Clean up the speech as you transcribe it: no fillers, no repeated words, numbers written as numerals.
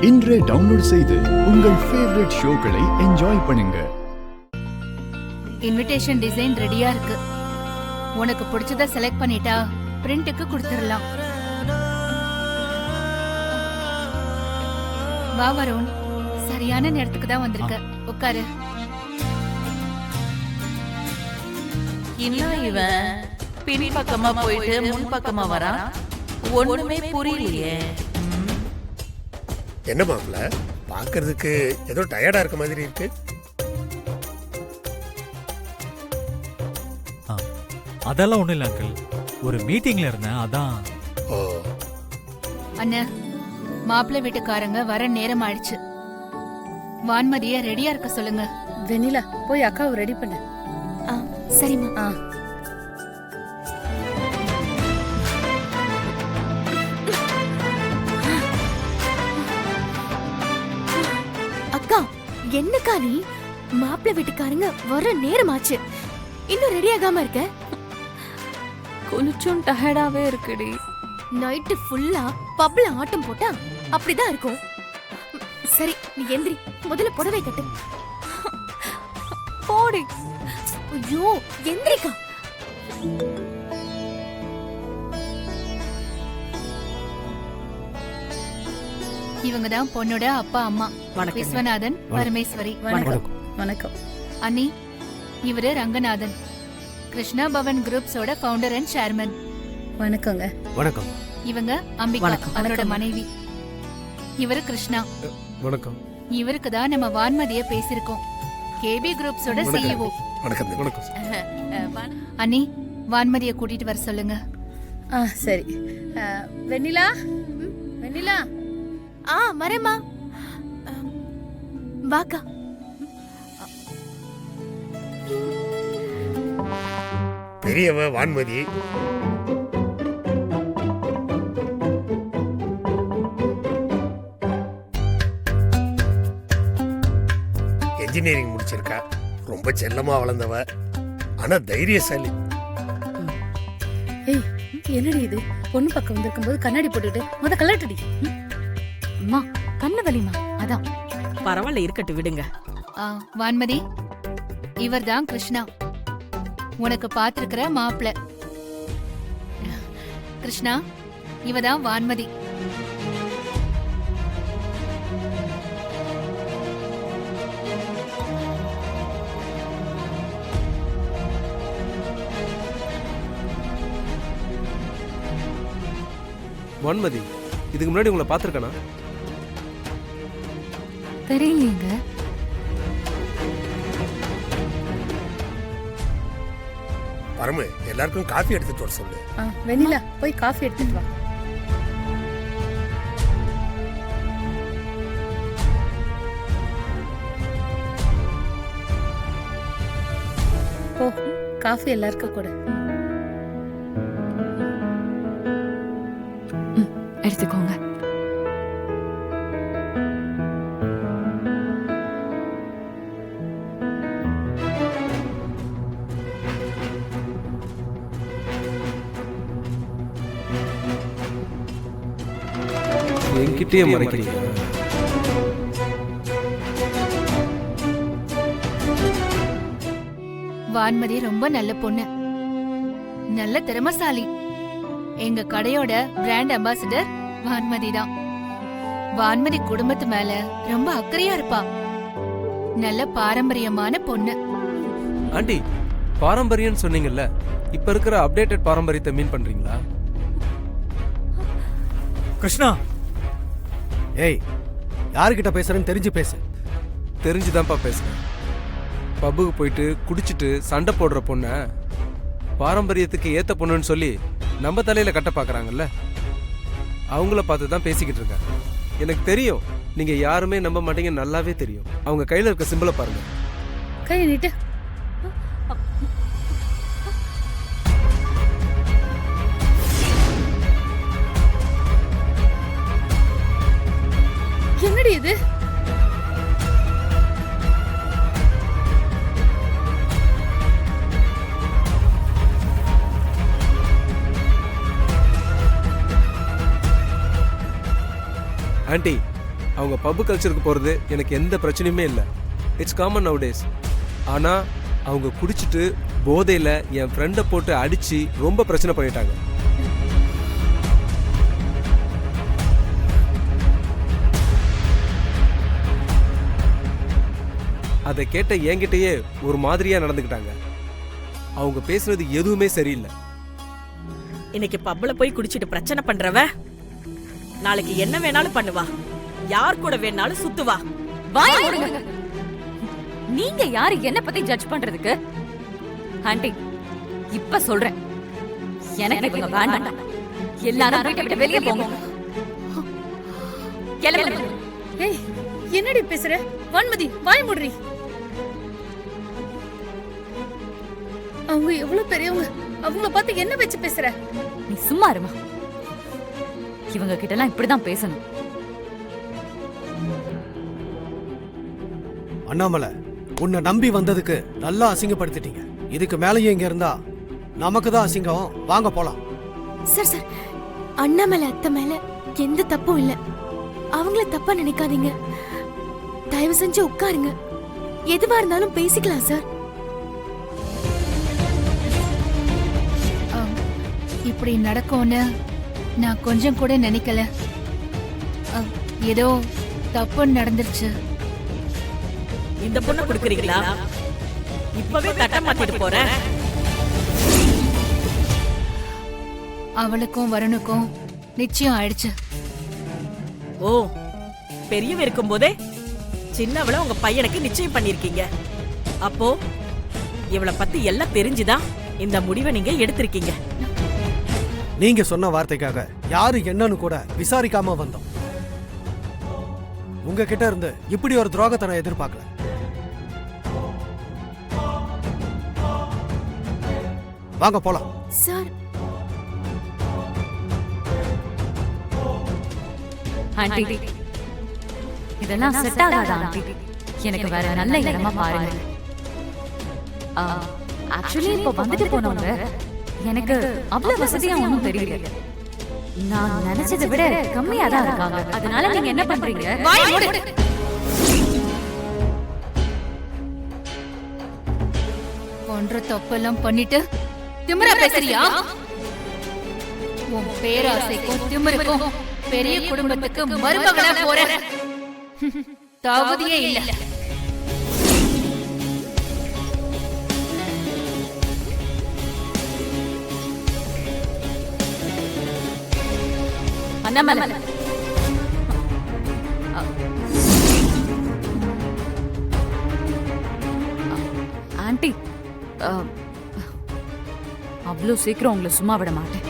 இன்றே டவுன்லோட் செய்து உங்கள் ஃபேவரட் ஷோக்களை என்ஜாய் பண்ணுங்க. இன்விடேஷன் டிசைன் ரெடியா இருக்கு. உனக்கு பிடிச்சத செலக்ட் பண்ணிட்டா பிரிண்ட்டுக்கு கொடுத்துடலாம். வா வருண், சரியான நேரத்துக்கு தான் வந்திருக்க. உட்காரு. இன்னும் இவன் பின் பக்கமா போயிட்டு முன் பக்கமா வரான். ஒண்ணுமே புரியலையே. என்ன மாப்பிள்ள, பாக்குறதுக்கு ஏதோ டயர்டா இருக்க மாதிரி இருக்கு. அதெல்லாம் ஒண்ணும் இல்ல அங்கிள், ஒரு மீட்டிங்ல இருந்தேன் அதான். ஓ அண்ணா, மாப்பிள்ளை வீட்டுக்காரங்க வர நேரம் ஆயிடுச்சு. வான்மதிய ரெடியா இருக்க சொல்லுங்க. வெண்ணிலா, போய் அக்காவை ரெடி பண்ணு. சரிம்மா. அக்கா, என்னக்கா நீ? மாப்பிள்ளை வீட்டுக்காரங்க வர நேரமாச்சு, இன்னும் ரெடி ஆகாம இருக்க? கொஞ்சம் டயர்டாவே இருக்குடி. நைட்டு ஃபுல்லா பப்ல ஆட்டம் போட்டா அப்படிதான் இருக்கும். சரி, நீ எந்திரி, முதல்ல புடவை கட்டு. போடி. ஐயோ, எந்திரிக்கா. இவங்க தான் பொண்ணோட அப்பா அம்மா, விஸ்வநாதன், பரமேஸ்வரி. வணக்கம். அண்ணி, இவரு ரங்கநாதன், கிருஷ்ணா பவன் குரூப்ஸோட ஃபவுண்டர் அண்ட் சேர்மன். வணக்கங்க. வணக்கம். இவங்க அம்பிகா, அவரோட மனைவி. இவரு கிருஷ்ணா. வணக்கம். இவருக்கு தான் நம்ம வான்மதிய பேசிருக்கோம், கேபி குரூப்ஸோட சிஇஓ. வணக்கம். வணக்கம். அண்ணி, வான்மதிய கூட்டிட்டு வர சொல்லுங்க. சரி. வெண்ணிலா, வெண்ணிலா. வரேம்மா. வாக்கா. பெரியவ வான்மதி, இன்ஜினியரிங் முடிச்சிருக்கா. ரொம்ப செல்லமா வளர்ந்தவ, ஆனா தைரியசாலி. ஏய், என்னடி இது? பொண்ணு பக்கம் வந்திருக்கும் போது கண்ணாடி போட்டுட்டு முத கலட்டடி. அம்மா, கண்ணு வலிமா, அதான். பரவாயில்ல, இருக்கட்டும், விடுங்க. வான்மதி, இவர் தான் கிருஷ்ணா, உனக்கு பாத்திருக்கிற மாப்பிள்ள. கிருஷ்ணா, இவதான் வான்மதி. வான்மதி, இதுக்கு முன்னாடி உங்களை பார்த்திருக்கேனா? தெரியலீங்க. பரமு, எல்லாருக்கும் காஃபி எடுத்துட்டு வர சொல்லு. வெண்ணிலா, போய் காஃபி எடுத்துட்டு வா. போ, காஃபி எல்லாருக்கும் கூட. எடுத்துக்கோங்க. என்கிட்டயே மறைக்கிறீங்க. வான்மதி ரொம்ப நல்ல பொண்ணு, நல்ல திறமசாலி. எங்க கடையோட பிராண்ட் அம்பாசிடர் வான்மதி தான். வான்மதி குடும்பத்து மேல ரொம்ப அக்கறையா இருப்பா. நல்ல பாரம்பரியமான பொண்ணு. ஆண்டி, பாரம்பரியம் சொன்னீங்கல்ல, இப்ப இருக்கிற அப்டேட்டட் பாரம்பரியத்தை மீன் பண்றீங்களா? கிருஷ்ணா, ஏய், யாருக்கிட்ட பேசுறேன்னு தெரிஞ்சு பேசு. தெரிஞ்சுதான்ப்பா பேசுறேன். பப்புக்கு போயிட்டு குடிச்சிட்டு சண்டை போடுற பொண்ண பாரம்பரியத்துக்கு ஏத்த பொண்ணுன்னு சொல்லி நம்ம தலையில கட்ட பாக்குறாங்கல்ல, அவங்கள பார்த்து தான் பேசிக்கிட்டு இருக்கேன். எனக்கு தெரியும், நீங்க யாருமே நம்ப மாட்டீங்க, நல்லாவே தெரியும். அவங்க கையில இருக்க சிம்பிளை பாருங்க. கை நீட்டு. என்னடி இது? ஆண்டி, அவங்க பப்பு கல்ச்சருக்கு போகிறது எனக்கு எந்த பிரச்சனையுமே இல்லை. It's common now days. ஆனால் அவங்க குடிச்சிட்டு போதையில் என் ஃப்ரெண்டை போட்டு அடித்து ரொம்ப பிரச்சனை பண்ணிட்டாங்க. அதை கேட்ட என்கிட்டயே ஒரு மாதிரியாக நடந்துக்கிட்டாங்க. அவங்க பேசுனது எதுவுமே சரியில்லை. இன்னைக்கு பப்ல போய் குடிச்சிட்டு பிரச்சனை பண்றவ நாளைக்கு என்ன வேணாலும் பண்ணுவா, யார் கூட வேணாலும் சுத்துவா. வாய் மூடுங்க. நீங்க யாரு என்ன பத்தி ஜட்ஜ் பண்றதுக்கு? ஆண்டி, இப்ப சொல்றேன், எனக்கு இவங்க வேண்டாம். எல்லாரும் வீட்டை விட்டு வெளியே போங்க. கிளம்புங்க. ஏய், என்னடி பேசுற? வான்மதி, வாய் மூடுறி. அவங்க எவ்வளவு பெரியவங்க, அவங்கள பார்த்து என்ன வச்சு பேசுற? நீ சும்மா இருமா. இவங்க கிட்ட எல்லாம் இப்படிதான் பேசணும். அண்ணாமலை, உன்னை நம்பி வந்ததுக்கு நல்லா அசிங்கப்படுத்திட்டீங்க. இதுக்கு மேலேயும் இங்க இருந்தா நமக்கு தான் அசிங்கம். வாங்க போலாம். சார் சார், அண்ணா மேல அத்தை மேல எந்த தப்பும் இல்ல. அவங்கள தப்பா நினைக்காதீங்க. தயவு செஞ்சு உட்காருங்க. எதுவா இருந்தாலும் பேசிக்கலாம் சார். இப்படி நடக்கும்னு நான் கொஞ்சம் கூட நினைக்கல. ஏதோ தப்பு நடந்துருச்சு. இந்த பொண்ணை கொடுக்குறீங்களா? இப்பவே கட்டம் மாத்திட்டு போறேன். அவளுக்கும் வருணுக்கும் நிச்சயம் ஆயிடுச்சு. ஓ, பெரியவ இருக்கும் போதே சின்னவள உங்க பையனுக்கு நிச்சயம் பண்ணிருக்கீங்க. அப்போ இவளை பத்தி எல்லாம் தெரிஞ்சுதான் இந்த முடிவை நீங்க எடுத்திருக்கீங்க. நீங்க சொன்ன வார்த்தைக்காக யாரு என்னன்னு கூட விசாரிக்காம வந்தோம். உங்ககிட்ட இருந்து இப்படி ஒரு துரோகத்தை நான் எதிர்பார்க்கல. வாங்க போலாம். சார், ஆண்டி, இதெல்லாம் செட் ஆகாதா ஆண்டி? எனக்கு வேற நல்ல இடமா பாருங்க. ஆக்சுவலி இப்ப வந்துட்டு போனவங்க எனக்கு அவ்வளவு வசதியா ஒண்ணும் தெரியல. நான் நினைச்சதை விட கம்மியா தான் இருக்காங்க. அதனால நீங்க என்ன பண்றீங்க? போன்ற தப்பெல்லாம் பண்ணிட்டு திமிரா பேசுறியா? உன் பேராசைக்கும் திமிருக்கும் பெரிய குடும்பத்துக்கு மருமகளா போற தகுதியே இல்ல. அண்ணாமலை, ஆண்டி, அவ்வளவு சீக்கிரம் உங்களை சும்மா விட மாட்டேன்.